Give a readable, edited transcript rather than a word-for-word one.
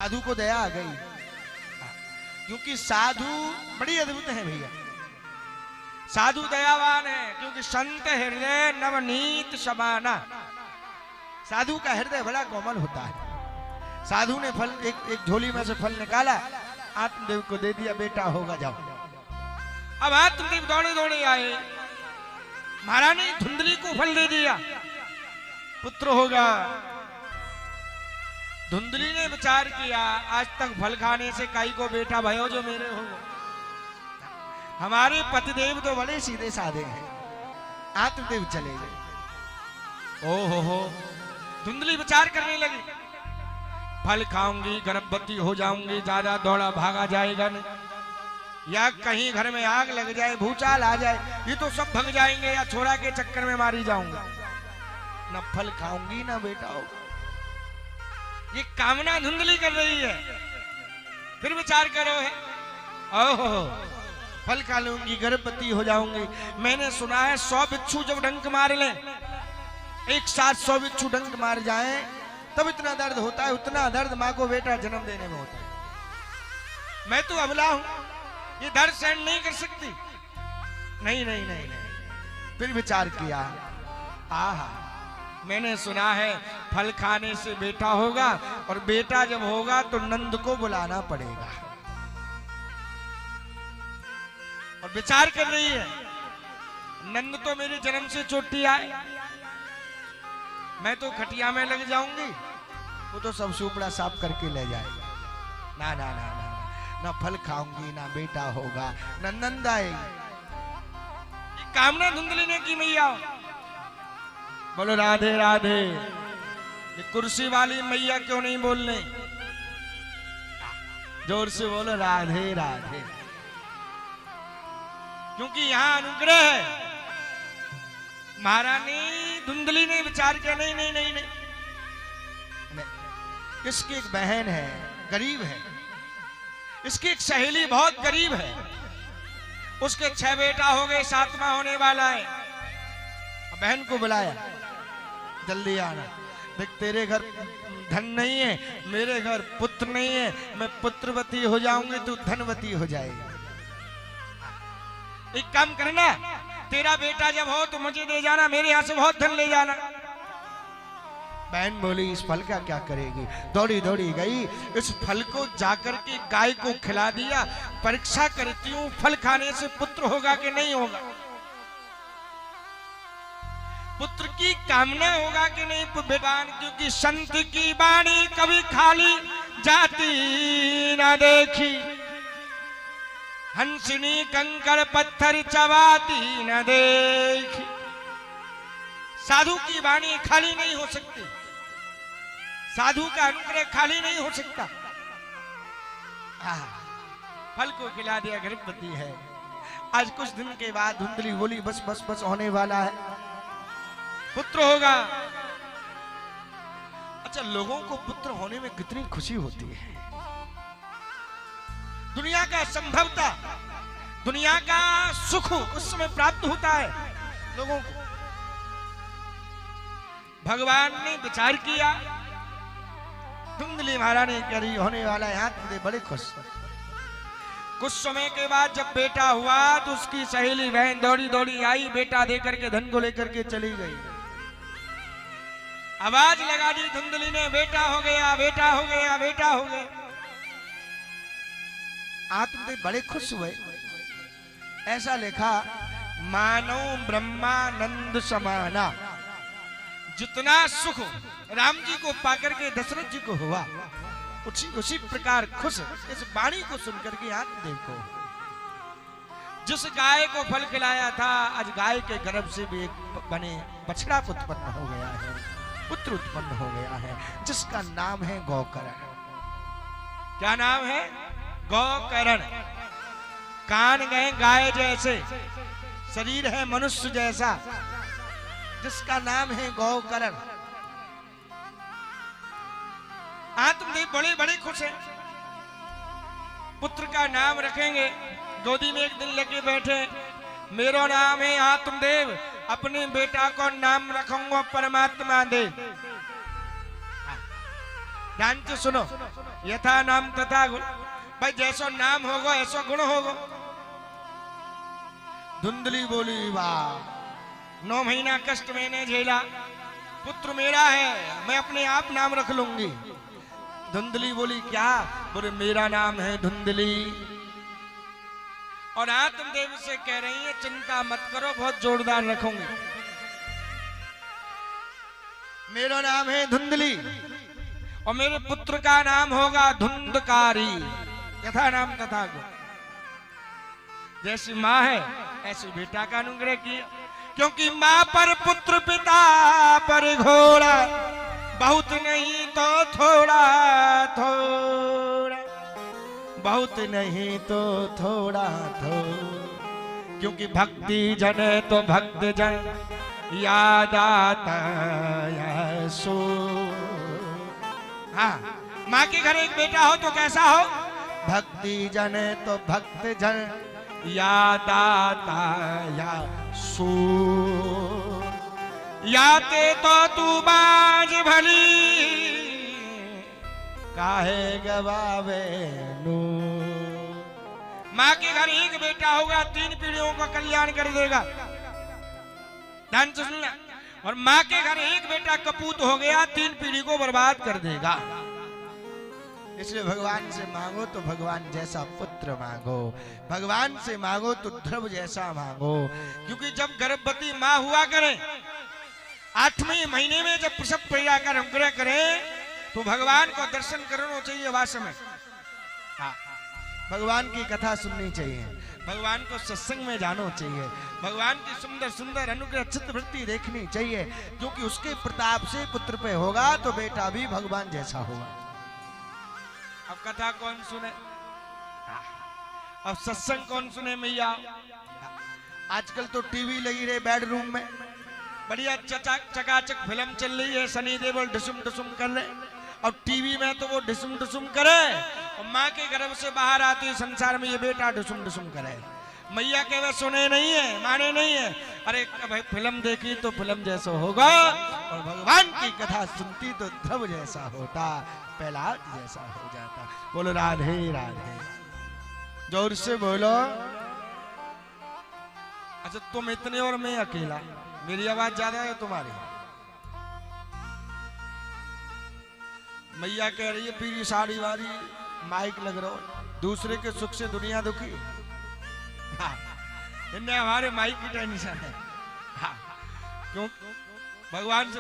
साधु को दया आ गई, क्योंकि साधु बड़ी अद्भुत है भैया। साधु दयावान है, क्योंकि संत हृदय नवनीत समाना। साधु का हृदय बड़ा कोमल होता है। साधु ने फल एक झोली में से फल निकाला, आत्मदेव को दे दिया, बेटा होगा जाओ। अब आत्मदेव दौड़े दौड़े आए, महाराज ने धुंधली को फल दे दिया, पुत्र होगा। धुंधली ने विचार किया, आज तक फल खाने से काई को बेटा भयो जो मेरे हो। हमारे पतिदेव तो बड़े सीधे साधे हैं। आत्मदेव चले गए। ओ हो धुंधली विचार करने लगी, फल खाऊंगी गर्भवती हो जाऊंगी, ज्यादा दौड़ा भागा जाएगा नहीं, या कहीं घर में आग लग जाए, भूचाल आ जाए, ये तो सब भग जाएंगे, या छोरा के चक्कर में मारी जाऊंगा। न फल खाऊंगी ना बेटा होगा। ये कामना धुंधली कर रही है। फिर विचार करो है, ओहो फल खा लूंगी गर्भवती हो जाऊंगी। मैंने सुना है 100 बिच्छू जब डंक मार ले, एक साथ 100 बिच्छू डंक मार जाए तब इतना दर्द होता है, उतना दर्द माँ को बेटा जन्म देने में होता है। मैं तो अबला हूं, ये दर्द सहन नहीं कर सकती। नहीं नहीं नहीं नहीं। फिर विचार किया, आहा मैंने सुना है फल खाने से बेटा होगा, और बेटा जब होगा तो नंद को बुलाना पड़ेगा। और विचार कर रही है, नंद तो मेरे जन्म से चोटी आए, मैं तो खटिया में लग जाऊंगी, वो तो सब सुपड़ा साफ करके ले जाएगा। ना ना ना ना ना फल खाऊंगी ना बेटा होगा, न नंद आएगी। कामना धुंधली ने की मैया। बोलो राधे राधे। ये कुर्सी वाली मैया क्यों नहीं बोलने? जोर से बोलो राधे राधे। क्योंकि यहां अनुग्रह है। महारानी धुंधली ने विचार किया, नहीं नहीं नहीं नहीं, इसकी एक बहन है, गरीब है, इसकी एक सहेली बहुत गरीब है, उसके 6 बेटा हो गए, 7वां होने वाला है। बहन को बुलाया, जल्दी आना, देख तेरे घर धन नहीं है, मेरे घर पुत्र नहीं है, मैं पुत्रवती हो जाऊंगी, तू धनवती हो जाएगी। एक काम करना, तेरा बेटा जब हो तो मुझे दे जाना, मेरे यहां से बहुत धन ले जाना। बहन बोली इस फल का क्या करेगी? दौड़ी दौड़ी गई, इस फल को जाकर के गाय को खिला दिया, परीक्षा करती हूं फल खाने से पुत्र होगा कि नहीं होगा, पुत्र की कामना होगा कि नहीं बेटान। क्योंकि संत की वाणी कभी खाली जाती न देखी, हंसिनी कंकड़ पत्थर चबाती न देखी। साधु की वाणी खाली नहीं हो सकती, साधु का अनुग्रह खाली नहीं हो सकता। फल को खिला दिया, गर्भवती है। आज कुछ दिन के बाद धुंधली बोली बस बस बस होने वाला है, पुत्र होगा। अच्छा, लोगों को पुत्र होने में कितनी खुशी होती है। दुनिया का संभवता, दुनिया का सुख उस समय प्राप्त होता है लोगों को। भगवान ने विचार किया, धुंधली महारानी कह रही होने वाला है, हाथ में बड़े खुश। कुछ समय के बाद जब बेटा हुआ तो उसकी सहेली बहन दौड़ी दौड़ी आई, बेटा देकर के धन को लेकर के चली गई। आवाज लगा दी धुंधली ने, बेटा हो गया बेटा हो गया बेटा हो गया। आत्मदेव बड़े खुश हुए। ऐसा लिखा, मानो ब्रह्मानंद समाना। जितना सुख राम जी को पाकर के दशरथ जी को हुआ, उसी प्रकार खुश इस वाणी को सुनकर के आत्मदेव को। जिस गाय को फल खिलाया था, आज गाय के गर्भ से भी एक बने बछड़ा उत्पन्न हो गया है, पुत्र उत्पन्न हो गया है, जिसका नाम है गौकर्ण। क्या नाम है? गौकर्ण। कान गए गाय जैसे, शरीर है मनुष्य जैसा, जिसका नाम है गौकर्ण। आत्मदेव बड़े बड़े खुश हैं। पुत्र का नाम रखेंगे, गोदी में एक दिन लेके बैठे, मेरा नाम है आत्मदेव, अपने बेटा को नाम रखूंगा परमात्मा देव। ध्यान से सुनो, यथा नाम तथा गुण। भाई जैसो नाम होगा ऐसो गुण होगा। धुंधली बोली वाह, 9 महीना कष्ट मैंने झेला, पुत्र मेरा है, मैं अपने आप नाम रख लूंगी। धुंधली बोली क्या? बोले मेरा नाम है धुंधली। और आत्मदेव से कह रही है चिंता मत करो, बहुत जोरदार रखूंगी। मेरा नाम है धुंधली और मेरे पुत्र का नाम होगा धुंधकारी। यथा नाम तथा गुण। जैसी माँ है ऐसी बेटा का अनुग्रह किया, क्योंकि माँ पर पुत्र पिता पर घोड़ा, बहुत नहीं तो थोड़ा थोड़ा, बहुत नहीं तो थोड़ा थोड़ा। क्योंकि भक्ति जन है तो भक्त जन याद आता सो। हाँ, माँ के घर एक बेटा हो तो कैसा हो? भक्ति जन है तो भक्त जन याद आता या सो। याते तो तू बाज भली, काहे गवावे नू। माँ के घर एक बेटा होगा 3 पीढ़ियों का कल्याण कर देगा। ध्यान से सुनना। और माँ के घर एक बेटा कपूत हो गया 3 पीढ़ी को बर्बाद कर देगा। इसलिए भगवान से मांगो तो भगवान जैसा पुत्र मांगो, भगवान से मांगो तो ध्रुव जैसा मांगो। क्योंकि जब गर्भवती माँ हुआ करे, 8वें महीने में जब प्रसव पैदा कर अनुग्रह करे, तो भगवान को दर्शन करना चाहिए वास्तव में। भगवान की कथा सुननी चाहिए, भगवान को सत्संग में जाना चाहिए, भगवान की सुंदर सुंदर अनुग्रह चित्तवृत्ति देखनी चाहिए। क्योंकि उसके प्रताप से पुत्र पे होगा तो बेटा भी भगवान जैसा होगा। अब कथा कौन सुने? अब सत्संग कौन सुने मैया? आजकल तो टीवी लगी रहे बेडरूम में, बढ़िया चकाचक फिल्म चल रही है, सनी देओल डिसुम डिसुम कर रहे। और टीवी में तो वो डिसुम डिसुम करे, और माँ के गर्भ से बाहर आते संसार में ये बेटा डिसुम डिसुम करे। मैया के वे सुने नहीं है, माने नहीं है। अरे भाई फिल्म देखी तो फिल्म जैसा होगा, और भगवान की कथा सुनती तो ध्रुव जैसा होता, प्रहलाद जैसा हो जाता। बोलो राधे राधे, जोर से बोलो। अच्छा तुम इतने और मैं अकेला, मेरी आवाज ज्यादा है तुम्हारी? मैया कह रही है पीली साड़ी वाली माइक लग रहा हो, दूसरे के सुख से दुनिया दुखी। हाँ, इनने हमारे माइक की टेंशन है। हाँ, क्यों? भगवान से